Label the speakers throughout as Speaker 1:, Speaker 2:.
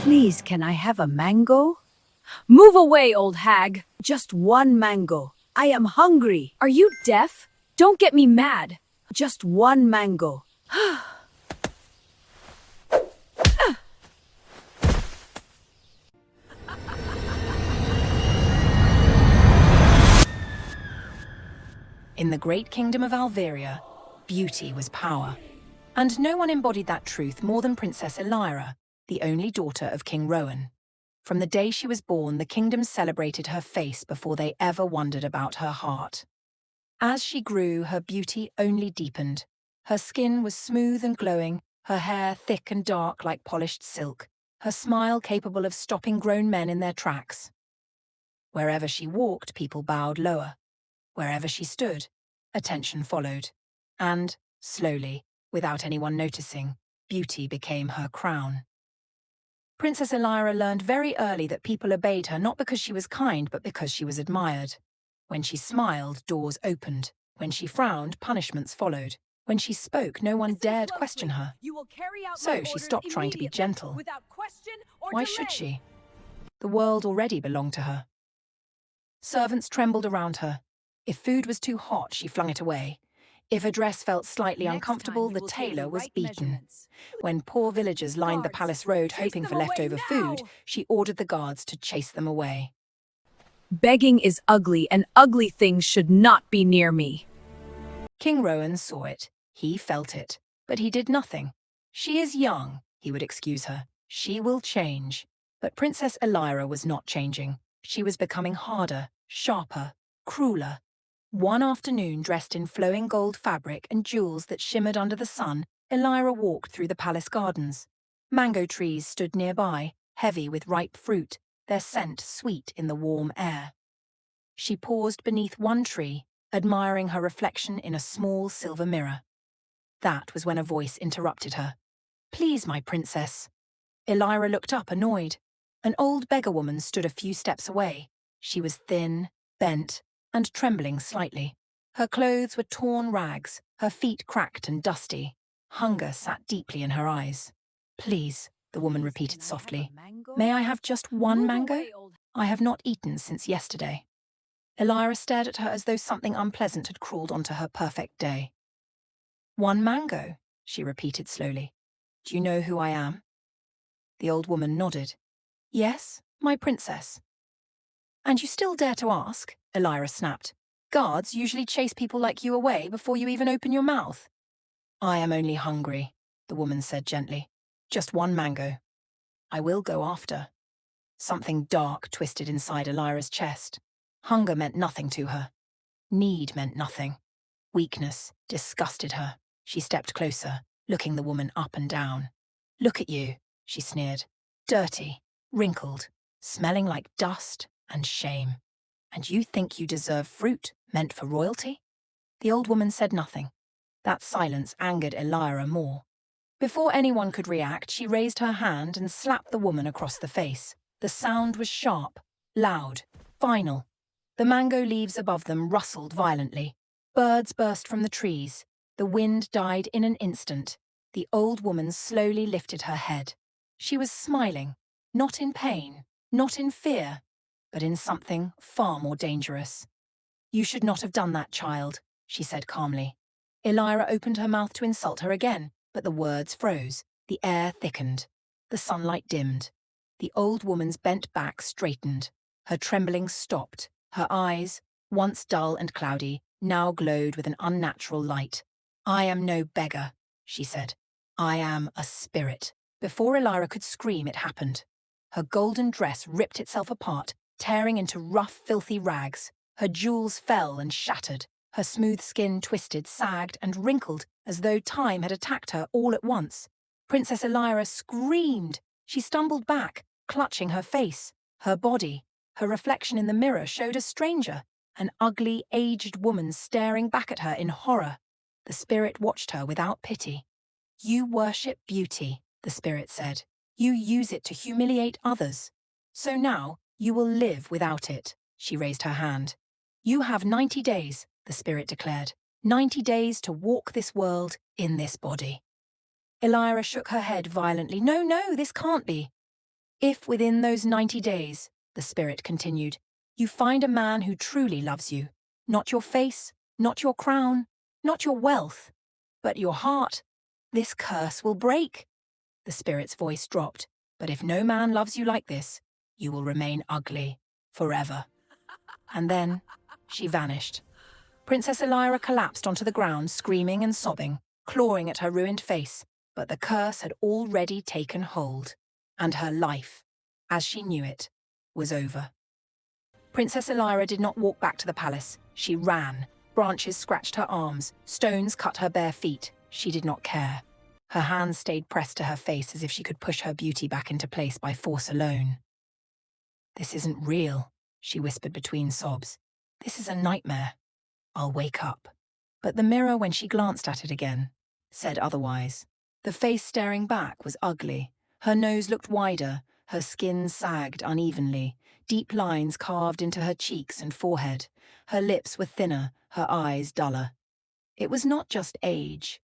Speaker 1: Please, can I have a mango? Move away, old hag. Just one mango. I am hungry. Are you deaf? Don't get me mad. Just one mango.
Speaker 2: In the great kingdom of Alveria, beauty was power. And no one embodied that truth more than Princess Elira, the only daughter of King Rowan. From the day she was born, the kingdom celebrated her face before they ever wondered about her heart. As she grew, her beauty only deepened. Her skin was smooth and glowing, her hair thick and dark like polished silk, her smile capable of stopping grown men in their tracks. Wherever she walked, people bowed lower. Wherever she stood, attention followed. And, slowly, without anyone noticing, beauty became her crown. Princess Elira learned very early that people obeyed her not because she was kind, but because she was admired. When she smiled, doors opened. When she frowned, punishments followed. When she spoke, no one dared question her. So she stopped trying to be gentle. Why should she? The world already belonged to her. Servants trembled around her. If food was too hot, she flung it away. If a dress felt slightly uncomfortable, the tailor was beaten. When poor villagers lined the palace road hoping for leftover food, she ordered the guards to chase them away.
Speaker 1: Begging is ugly, and ugly things should not be near me.
Speaker 2: King Rowan saw it. He felt it. But he did nothing. She is young, he would excuse her. She will change. But Princess Elira was not changing. She was becoming harder, sharper, crueler. One afternoon, dressed in flowing gold fabric and jewels that shimmered under the sun, Elira walked through the palace gardens. Mango trees stood nearby, heavy with ripe fruit, their scent sweet in the warm air. She paused beneath one tree, admiring her reflection in a small silver mirror. That was when a voice interrupted her. "Please, my princess." Elira looked up, annoyed. An old beggar woman stood a few steps away. She was thin, bent, and trembling slightly. Her clothes were torn rags, her feet cracked and dusty. Hunger sat deeply in her eyes. "Please," the woman repeated softly. "May I have just one mango? I have not eaten since yesterday." Elira stared at her as though something unpleasant had crawled onto her perfect day. "One mango," she repeated slowly. "Do you know who I am?" The old woman nodded. "Yes, my princess." "And you still dare to ask?" Elira snapped. "Guards usually chase people like you away before you even open your mouth." "I am only hungry," the woman said gently. "Just one mango. I will go after." Something dark twisted inside Elira's chest. Hunger meant nothing to her. Need meant nothing. Weakness disgusted her. She stepped closer, looking the woman up and down. "Look at you," she sneered. "Dirty, wrinkled, smelling like dust and shame. And you think you deserve fruit meant for royalty?" The old woman said nothing. That silence angered Elira more. Before anyone could react, she raised her hand and slapped the woman across the face. The sound was sharp, loud, final. The mango leaves above them rustled violently. Birds burst from the trees. The wind died in an instant. The old woman slowly lifted her head. She was smiling, not in pain, not in fear, but in something far more dangerous. "You should not have done that, child," she said calmly. Elira opened her mouth to insult her again, but the words froze. The air thickened. The sunlight dimmed. The old woman's bent back straightened. Her trembling stopped. Her eyes, once dull and cloudy, now glowed with an unnatural light. "I am no beggar," she said. "I am a spirit." Before Elira could scream, it happened. Her golden dress ripped itself apart, tearing into rough, filthy rags. Her jewels fell and shattered. Her smooth skin twisted, sagged, and wrinkled as though time had attacked her all at once. Princess Elira screamed. She stumbled back, clutching her face. Her body, her reflection in the mirror, showed a stranger, an ugly, aged woman staring back at her in horror. The spirit watched her without pity. "You worship beauty," the spirit said. "You use it to humiliate others. So now you will live without it." She raised her hand. "You have 90 days, the spirit declared. 90 days to walk this world in this body." Elira shook her head violently. "No, no, this can't be." If within those 90 days, the spirit continued, you find a man who truly loves you, not your face, not your crown, not your wealth, but your heart, this curse will break. The spirit's voice dropped. But if no man loves you like this, you will remain ugly forever. And then she vanished. Princess Elira collapsed onto the ground, screaming and sobbing, clawing at her ruined face. But the curse had already taken hold, and her life, as she knew it, was over. Princess Elira did not walk back to the palace. She ran. Branches scratched her arms. Stones cut her bare feet. She did not care. Her hands stayed pressed to her face as if she could push her beauty back into place by force alone. This isn't real, she whispered between sobs. This is a nightmare. I'll wake up. But the mirror, when she glanced at it again, said otherwise. The face staring back was ugly. Her nose looked wider, her skin sagged unevenly, deep lines carved into her cheeks and forehead. Her lips were thinner, her eyes duller. It was not just age.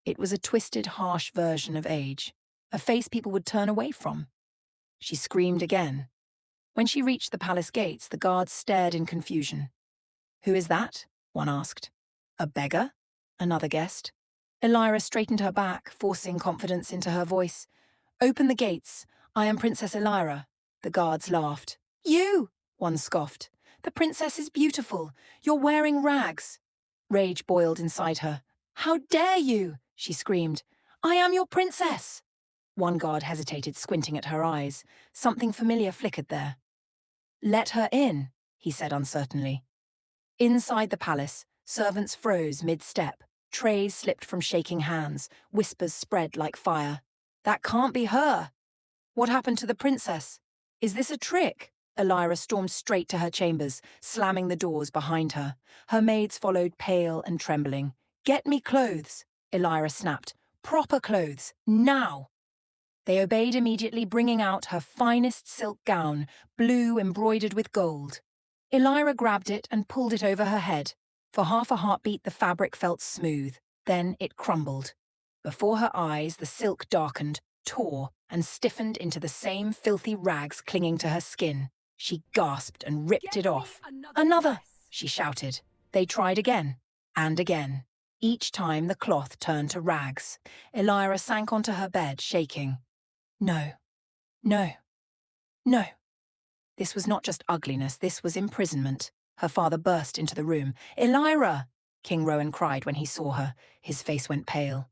Speaker 2: It was a twisted, harsh version of age, a face people would turn away from. She screamed again. When she reached the palace gates, the guards stared in confusion. Who is that? One asked. A beggar? Another guessed. Elira straightened her back, forcing confidence into her voice. Open the gates. I am Princess Elira. The guards laughed. You! One scoffed. The princess is beautiful. You're wearing rags. Rage boiled inside her. How dare you! She screamed. I am your princess! One guard hesitated, squinting at her eyes. Something familiar flickered there. Let her in, he said uncertainly. Inside the palace, servants froze mid-step. Trays slipped from shaking hands. Whispers spread like fire. That can't be her! What happened to the princess? Is this a trick? Elira stormed straight to her chambers, slamming the doors behind her. Her maids followed, pale and trembling. Get me clothes, Elira snapped. Proper clothes, now! They obeyed immediately, bringing out her finest silk gown, blue embroidered with gold. Elira grabbed it and pulled it over her head. For half a heartbeat, the fabric felt smooth. Then it crumbled. Before her eyes, the silk darkened, tore, and stiffened into the same filthy rags clinging to her skin. She gasped and ripped it off. Another! She shouted. They tried again, and again. Each time the cloth turned to rags. Elira sank onto her bed, shaking. No. No. No. This was not just ugliness, this was imprisonment. Her father burst into the room. Elira! King Rowan cried when he saw her. His face went pale.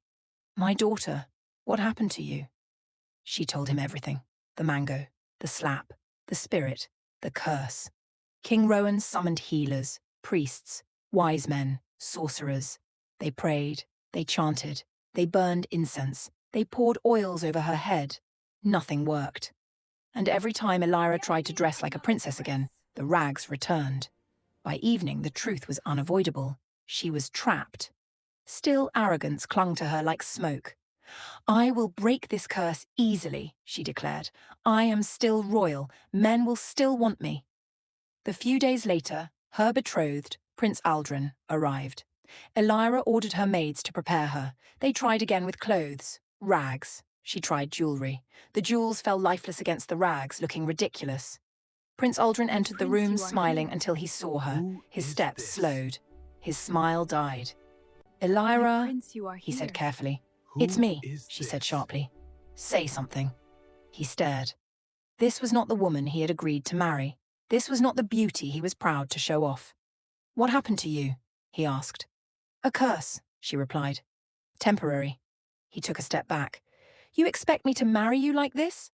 Speaker 2: My daughter, what happened to you? She told him everything. The mango, the slap, the spirit, the curse. King Rowan summoned healers, priests, wise men, sorcerers. They prayed, they chanted, they burned incense, they poured oils over her head. Nothing worked. And every time Elira tried to dress like a princess again, the rags returned. By evening, the truth was unavoidable. She was trapped. Still, arrogance clung to her like smoke. I will break this curse easily, she declared. I am still royal. Men will still want me. The few days later, her betrothed, Prince Aldrin, arrived. Elira ordered her maids to prepare her. They tried again with clothes, rags. She tried jewelry. The jewels fell lifeless against the rags, looking ridiculous. Prince Aldrin entered the room, smiling until he saw her. His steps slowed. His smile died. Elira, he said carefully. It's me, she said sharply. Say something. He stared. This was not the woman he had agreed to marry. This was not the beauty he was proud to show off. What happened to you? He asked. A curse, she replied. Temporary. He took a step back. You expect me to marry you like this?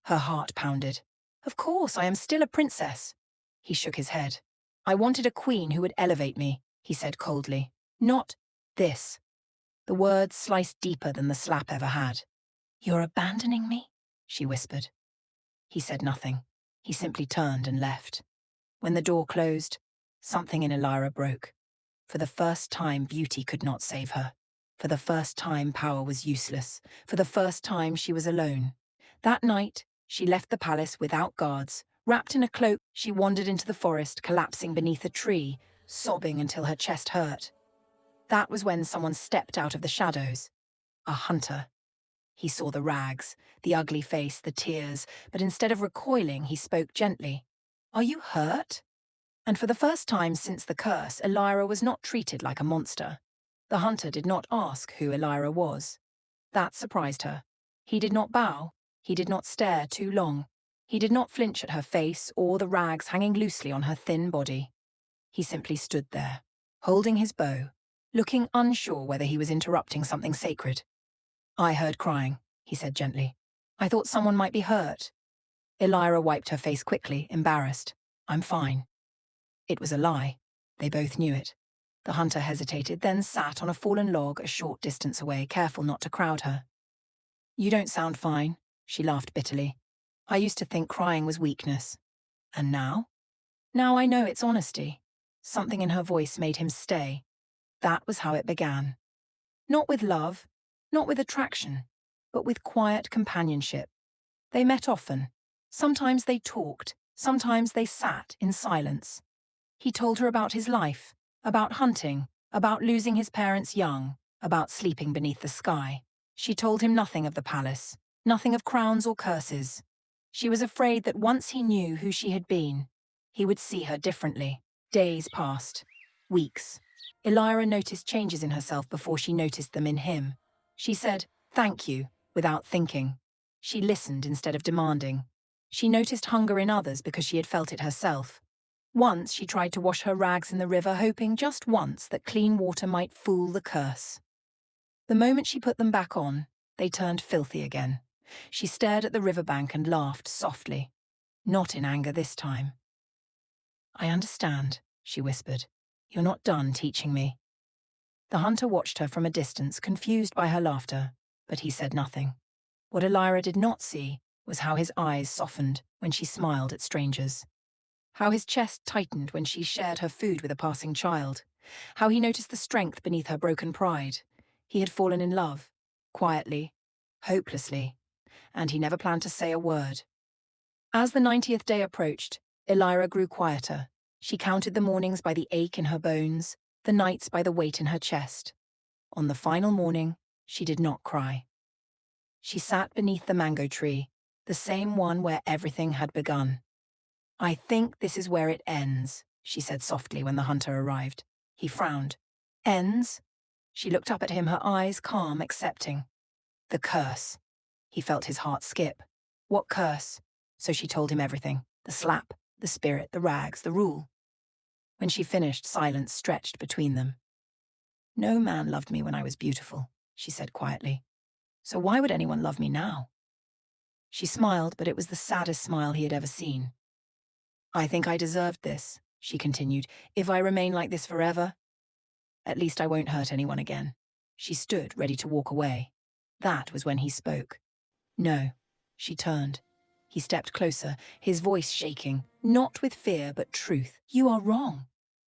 Speaker 2: Her heart pounded. Of course, I am still a princess. He shook his head. I wanted a queen who would elevate me, he said coldly. Not this. The words sliced deeper than the slap ever had. You're abandoning me? She whispered. He said nothing. He simply turned and left. When the door closed, something in Elira broke. For the first time, beauty could not save her. For the first time, power was useless. For the first time, she was alone. That night, she left the palace without guards. Wrapped in a cloak, she wandered into the forest, collapsing beneath a tree, sobbing until her chest hurt. That was when someone stepped out of the shadows. A hunter. He saw the rags, the ugly face, the tears, but instead of recoiling, he spoke gently. "Are you hurt?" And for the first time since the curse, Elira was not treated like a monster. The hunter did not ask who Elira was. That surprised her. He did not bow. He did not stare too long. He did not flinch at her face or the rags hanging loosely on her thin body. He simply stood there, holding his bow, looking unsure whether he was interrupting something sacred. "I heard crying," he said gently. "I thought someone might be hurt." Elira wiped her face quickly, embarrassed. "I'm fine." It was a lie. They both knew it. The hunter hesitated, then sat on a fallen log a short distance away, careful not to crowd her. "You don't sound fine," she laughed bitterly. "I used to think crying was weakness. And now? Now I know it's honesty." Something in her voice made him stay. That was how it began. Not with love, not with attraction, but with quiet companionship. They met often. Sometimes they talked, sometimes they sat in silence. He told her about his life, about hunting, about losing his parents young, about sleeping beneath the sky. She told him nothing of the palace, nothing of crowns or curses. She was afraid that once he knew who she had been, he would see her differently. Days passed. Weeks. Elira noticed changes in herself before she noticed them in him. She said, "Thank you," without thinking. She listened instead of demanding. She noticed hunger in others because she had felt it herself. Once she tried to wash her rags in the river, hoping just once that clean water might fool the curse. The moment she put them back on, they turned filthy again. She stared at the riverbank and laughed softly. Not in anger this time. "I understand," she whispered. "You're not done teaching me." The hunter watched her from a distance, confused by her laughter, but he said nothing. What Elira did not see was how his eyes softened when she smiled at strangers. How his chest tightened when she shared her food with a passing child. How he noticed the strength beneath her broken pride. He had fallen in love, quietly, hopelessly, and he never planned to say a word. As the 90th day approached, Elira grew quieter. She counted the mornings by the ache in her bones, the nights by the weight in her chest. On the final morning, she did not cry. She sat beneath the mango tree, the same one where everything had begun. "I think this is where it ends," she said softly when the hunter arrived. He frowned. "Ends?" She looked up at him, her eyes calm, accepting. "The curse." He felt his heart skip. What curse? So she told him everything. The slap, the spirit, the rags, the rule. When she finished, silence stretched between them. "No man loved me when I was beautiful," she said quietly. "So why would anyone love me now?" She smiled, but it was the saddest smile he had ever seen. "I think I deserved this," she continued. "If I remain like this forever, at least I won't hurt anyone again." She stood, ready to walk away. That was when he spoke. "No." She turned. He stepped closer, his voice shaking, not with fear, but truth. "You are wrong."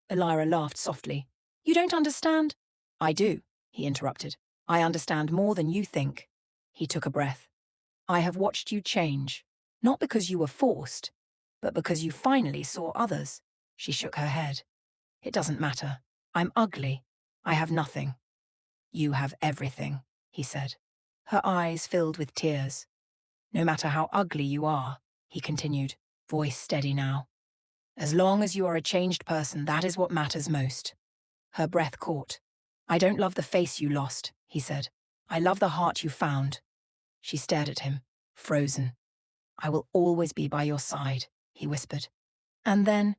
Speaker 2: Elira laughed softly. "You don't understand?" "I do," he interrupted. "I understand more than you think." He took a breath. "I have watched you change, not because you were forced, but because you finally saw others." She shook her head. "It doesn't matter. I'm ugly. I have nothing." "You have everything," he said. Her eyes filled with tears. "No matter how ugly you are," he continued, voice steady now. "As long as you are a changed person, that is what matters most." Her breath caught. "I don't love the face you lost," he said. "I love the heart you found." She stared at him, frozen. "I will always be by your side," he whispered. And then,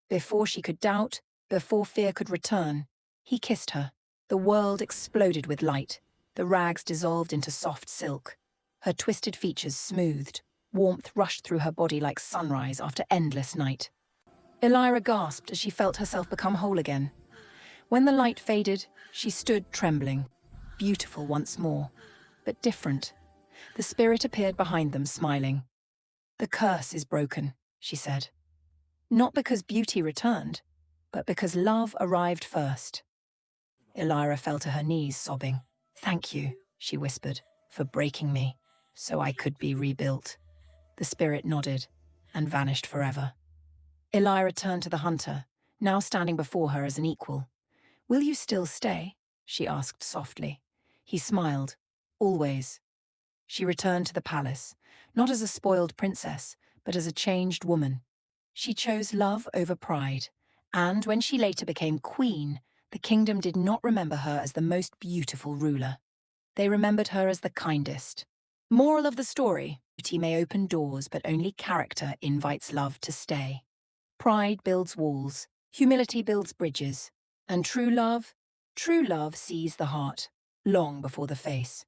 Speaker 2: before she could doubt, before fear could return, he kissed her. The world exploded with light. The rags dissolved into soft silk. Her twisted features smoothed. Warmth rushed through her body like sunrise after endless night. Elira gasped as she felt herself become whole again. When the light faded, she stood trembling, beautiful once more, but different. The spirit appeared behind them, smiling. "The curse is broken," she said. Not because beauty returned, but because love arrived first. Elira fell to her knees, sobbing. "Thank you," she whispered, "for breaking me, so I could be rebuilt." The spirit nodded and vanished forever. Elira turned to the hunter, now standing before her as an equal. "Will you still stay?" she asked softly. He smiled. "Always." She returned to the palace, not as a spoiled princess, but as a changed woman. She chose love over pride, and when she later became queen, the kingdom did not remember her as the most beautiful ruler. They remembered her as the kindest. Moral of the story: beauty may open doors, but only character invites love to stay. Pride builds walls, humility builds bridges, and true love sees the heart long before the face.